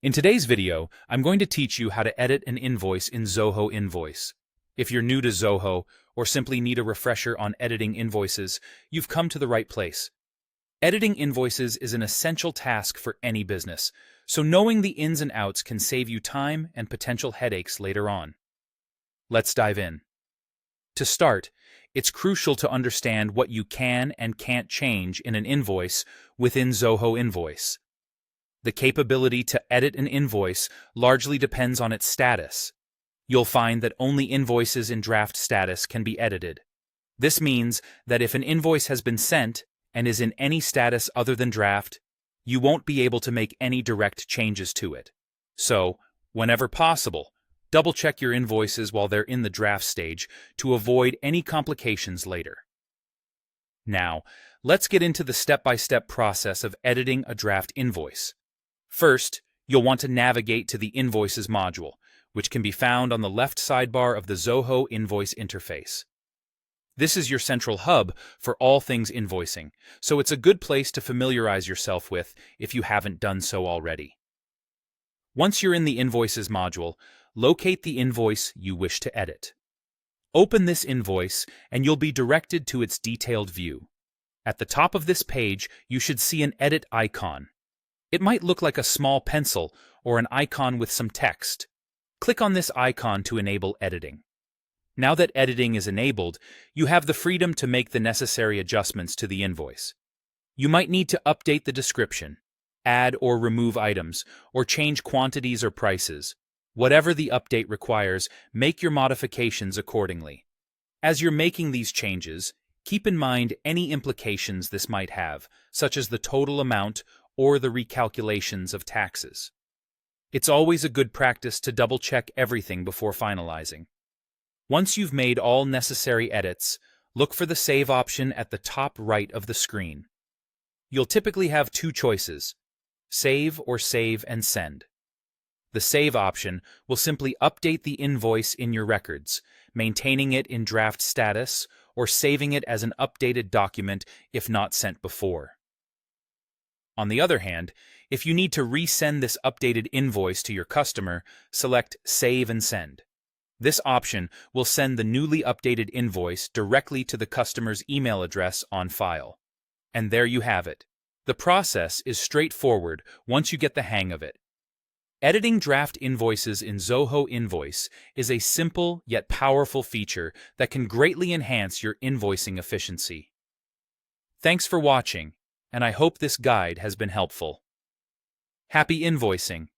In today's video, I'm going to teach you how to edit an invoice in Zoho Invoice. If you're new to Zoho or simply need a refresher on editing invoices, you've come to the right place. Editing invoices is an essential task for any business, so knowing the ins and outs can save you time and potential headaches later on. Let's dive in. To start, it's crucial to understand what you can and can't change in an invoice within Zoho Invoice. The capability to edit an invoice largely depends on its status. You'll find that only invoices in draft status can be edited. This means that if an invoice has been sent and is in any status other than draft, you won't be able to make any direct changes to it. So, whenever possible, double-check your invoices while they're in the draft stage to avoid any complications later. Now, let's get into the step-by-step process of editing a draft invoice. First, you'll want to navigate to the Invoices module, which can be found on the left sidebar of the Zoho Invoice interface. This is your central hub for all things invoicing, so it's a good place to familiarize yourself with if you haven't done so already. Once you're in the Invoices module, locate the invoice you wish to edit. Open this invoice and you'll be directed to its detailed view. At the top of this page, you should see an edit icon. It might look like a small pencil or an icon with some text. Click on this icon to enable editing. Now that editing is enabled, you have the freedom to make the necessary adjustments to the invoice. You might need to update the description, add or remove items, or change quantities or prices. Whatever the update requires, make your modifications accordingly. As you're making these changes, keep in mind any implications this might have, such as the total amount or the recalculations of taxes. It's always a good practice to double-check everything before finalizing. Once you've made all necessary edits, look for the Save option at the top right of the screen. You'll typically have two choices: Save or Save and Send. The Save option will simply update the invoice in your records, maintaining it in draft status or saving it as an updated document if not sent before. On the other hand, if you need to resend this updated invoice to your customer, select Save and Send. This option will send the newly updated invoice directly to the customer's email address on file. And there you have it. The process is straightforward once you get the hang of it. Editing draft invoices in Zoho Invoice is a simple yet powerful feature that can greatly enhance your invoicing efficiency. Thanks for watching, and I hope this guide has been helpful. Happy invoicing!